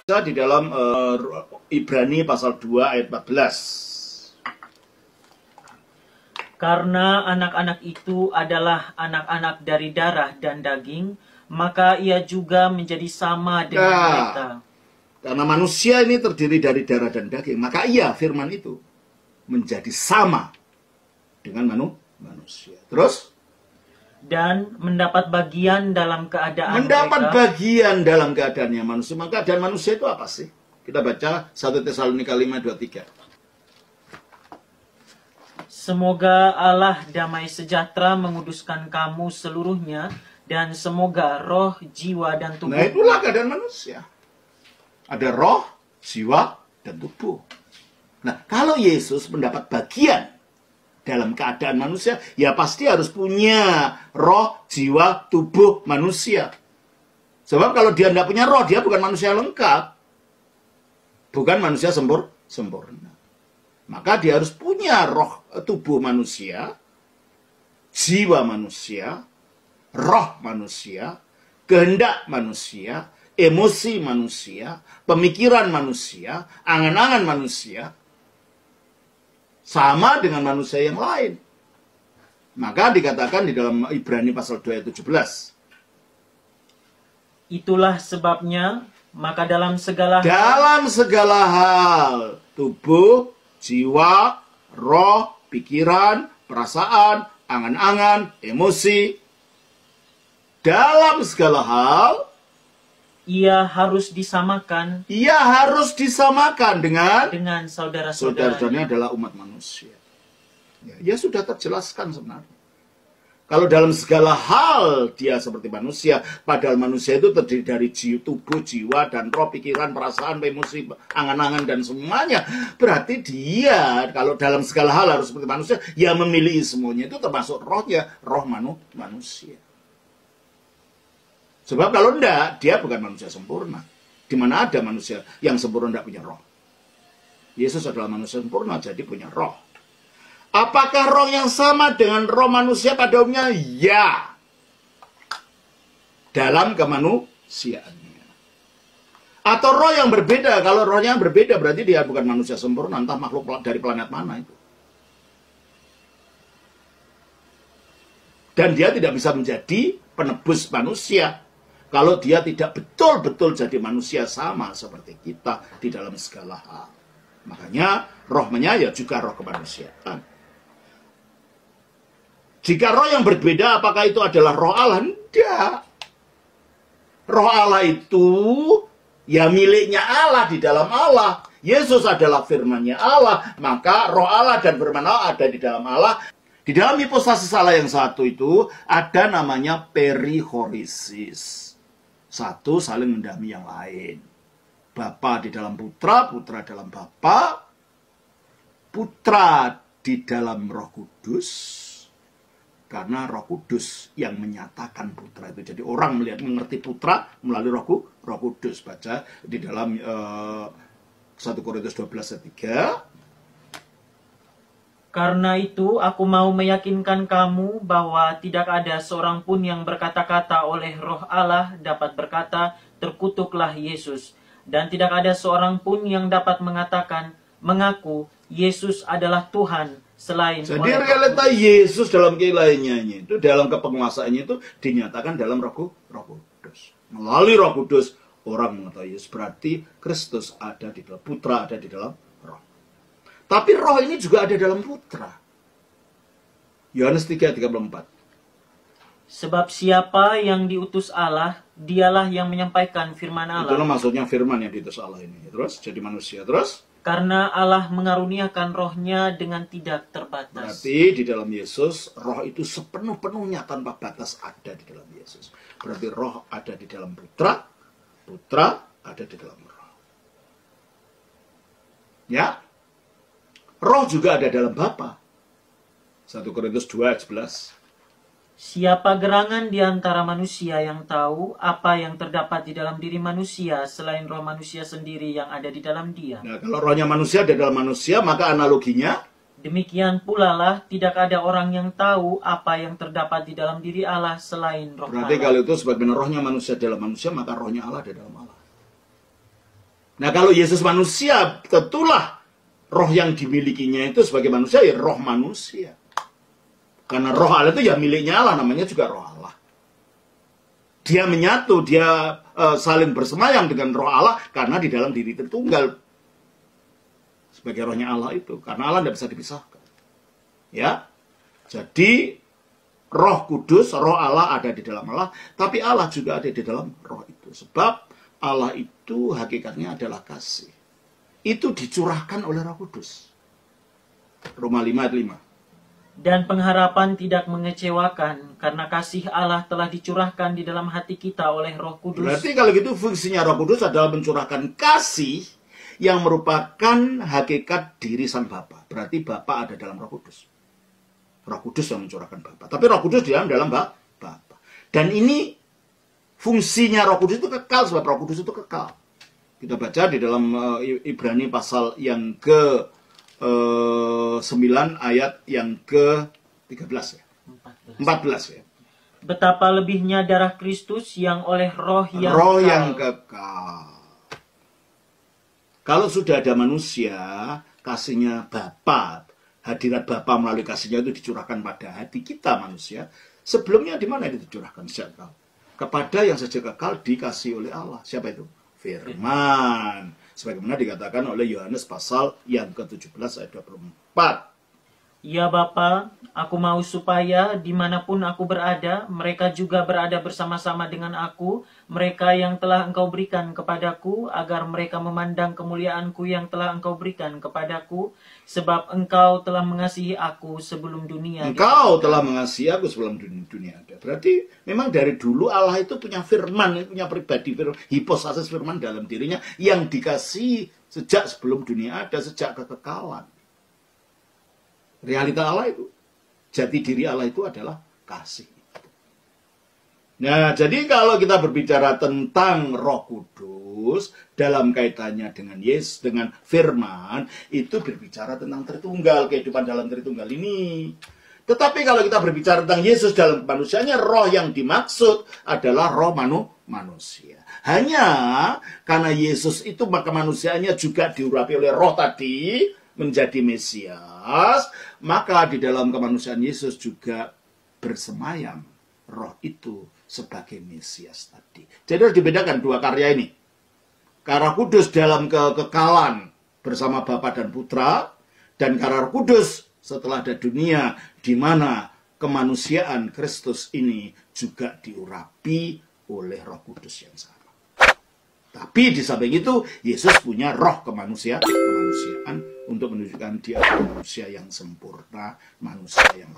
di dalam Ibrani pasal 2 ayat 14. Karena anak-anak itu adalah anak-anak dari darah dan daging, maka ia juga menjadi sama dengan mereka. Karena manusia ini terdiri dari darah dan daging, maka ia, firman itu, menjadi sama dengan manusia. Terus? Dan mendapat bagian dalam keadaan mendapat mereka. Bagian dalam keadaannya manusia. Maka keadaan manusia itu apa sih? Kita baca 1 Tesalonika 5:23. Semoga Allah damai sejahtera menguduskan kamu seluruhnya, dan semoga roh, jiwa, dan tubuh. Nah, itulah keadaan manusia. Ada roh, jiwa, dan tubuh. Nah, kalau Yesus mendapat bagian dalam keadaan manusia, ya pasti harus punya roh, jiwa, tubuh manusia. Sebab kalau dia tidak punya roh, dia bukan manusia lengkap. Bukan manusia sempurna. Maka dia harus punya roh, tubuh manusia, jiwa manusia, roh manusia, kehendak manusia, emosi manusia, pemikiran manusia, angan-angan manusia, sama dengan manusia yang lain. Maka dikatakan di dalam Ibrani pasal 2 ayat 17. Itulah sebabnya, maka dalam segala hal, tubuh, jiwa, roh, pikiran, perasaan, angan-angan, emosi, dalam segala hal, ia harus disamakan. Ia harus disamakan dengan saudara-saudaranya adalah umat manusia. Ya sudah terjelaskan sebenarnya. Kalau dalam segala hal dia seperti manusia, padahal manusia itu terdiri dari tubuh, jiwa, dan roh, pikiran, perasaan, emosi, angan-angan, dan semuanya. Berarti dia, kalau dalam segala hal harus seperti manusia, ya memiliki semuanya itu termasuk rohnya, roh manusia. Sebab kalau enggak, dia bukan manusia sempurna. Di mana ada manusia yang sempurna tidak punya roh. Yesus adalah manusia sempurna, jadi punya roh. Apakah roh yang sama dengan roh manusia pada umumnya? Ya. Dalam kemanusiaannya. Atau roh yang berbeda. Kalau rohnya yang berbeda, berarti dia bukan manusia sempurna. Entah makhluk dari planet mana itu. Dan dia tidak bisa menjadi penebus manusia kalau dia tidak betul-betul jadi manusia sama seperti kita di dalam segala hal. Makanya rohnya ya juga roh kemanusiaan. Jika roh yang berbeda, apakah itu adalah roh Allah? Tidak. Roh Allah itu ya miliknya Allah, di dalam Allah. Yesus adalah firman-Nya Allah, maka roh Allah dan firman Allah ada di dalam Allah. Di dalam hipostasis Allah yang satu itu ada namanya perihorisis. Satu saling mendahului yang lain. Bapa di dalam putra, putra dalam bapa, putra di dalam Roh Kudus. Karena Roh Kudus yang menyatakan putra itu. Jadi orang mengerti putra melalui Roh Kudus. Baca di dalam 1 Korintus 12 ayat 3. Karena itu, aku mau meyakinkan kamu bahwa tidak ada seorang pun yang berkata-kata oleh Roh Allah dapat berkata, terkutuklah Yesus. Dan tidak ada seorang pun yang dapat mengaku Yesus adalah Tuhan selain jadi oleh realita Yesus dalam keilahiyahnya itu, dalam kepenguasaannya itu dinyatakan dalam Roh Kudus. Melalui Roh Kudus, orang mengetahui Yesus. Berarti Kristus ada di dalam, putra ada di dalam Roh. Tapi roh ini juga ada dalam putra. Yohanes 3:34. Sebab siapa yang diutus Allah, dialah yang menyampaikan firman Allah. Itulah maksudnya firman yang diutus Allah ini. Terus jadi manusia. Terus? Karena Allah mengaruniakan rohnya dengan tidak terbatas. Berarti di dalam Yesus, roh itu sepenuh-penuhnya tanpa batas ada di dalam Yesus. Berarti roh ada di dalam putra, putra ada di dalam roh. Ya? Roh juga ada dalam Bapa. 1 Korintus 2 ayat 11. Siapa gerangan di antara manusia yang tahu apa yang terdapat di dalam diri manusia selain roh manusia sendiri yang ada di dalam dia? Nah, kalau rohnya manusia ada dalam manusia, maka analoginya demikian pula lah tidak ada orang yang tahu apa yang terdapat di dalam diri Allah selain roh berarti Allah. kalau itu sebagaimana rohnya manusia dalam manusia, maka rohnya Allah ada dalam Allah. Nah, kalau Yesus manusia, tentulah roh yang dimilikinya itu sebagai manusia ya roh manusia. Karena roh Allah itu ya miliknya Allah, namanya juga roh Allah. Dia menyatu, dia saling bersemayam dengan roh Allah karena di dalam diri Tritunggal. Sebagai rohnya Allah itu, karena Allah tidak bisa dipisahkan. Ya, jadi Roh Kudus, roh Allah ada di dalam Allah, tapi Allah juga ada di dalam roh itu. Sebab Allah itu hakikatnya adalah kasih. Itu dicurahkan oleh Roh Kudus. Roma 5 ayat 5. Dan pengharapan tidak mengecewakan, karena kasih Allah telah dicurahkan di dalam hati kita oleh Roh Kudus. Berarti kalau gitu fungsinya Roh Kudus adalah mencurahkan kasih yang merupakan hakikat diri Sang Bapa. Berarti Bapa ada dalam Roh Kudus. Roh Kudus yang mencurahkan Bapa. Tapi Roh Kudus di dalam Bapa. Dan ini fungsinya Roh Kudus itu kekal, sebab Roh Kudus itu kekal. Kita baca di dalam Ibrani pasal yang ke 9 ayat yang ke-13 ya. 14 ya. Betapa lebihnya darah Kristus yang oleh roh yang kekal. Kalau sudah ada manusia, kasihnya Bapa, hadirat Bapa melalui kasihnya itu dicurahkan pada hati kita manusia. Sebelumnya di mana itu dicurahkan sejak kekal? Kepada yang sejak kekal dikasih oleh Allah. Siapa itu? Firman. Sebagaimana dikatakan oleh Yohanes pasal yang ke-17 ayat 24. Ya Bapa, aku mau supaya dimanapun aku berada, mereka juga berada bersama-sama dengan aku, mereka yang telah Engkau berikan kepadaku, agar mereka memandang kemuliaanku yang telah Engkau berikan kepadaku, sebab Engkau telah mengasihi aku sebelum dunia. Engkau telah mengasihi aku sebelum dunia ada. Berarti memang dari dulu Allah itu punya firman, punya pribadi, hipostasis firman dalam dirinya yang dikasihi sejak sebelum dunia ada, sejak kekekalan. Realita Allah itu, jati diri Allah itu adalah kasih. Nah, jadi kalau kita berbicara tentang Roh Kudus dalam kaitannya dengan Yesus, dengan firman, itu berbicara tentang Tritunggal, kehidupan dalam Tritunggal ini. Tetapi kalau kita berbicara tentang Yesus dalam manusianya, roh yang dimaksud adalah roh manusia. Hanya karena Yesus itu maka manusianya juga diurapi oleh roh tadi, menjadi Mesias, maka di dalam kemanusiaan Yesus juga bersemayam roh itu sebagai Mesias tadi. Jadi harus dibedakan dua karya ini. Karya Kudus dalam kekekalan bersama Bapa dan Putra, dan karya Kudus setelah ada dunia, di mana kemanusiaan Kristus ini juga diurapi oleh Roh Kudus yang sama. Tapi di samping itu, Yesus punya roh kemanusiaan untuk menunjukkan dia manusia yang sempurna, manusia yang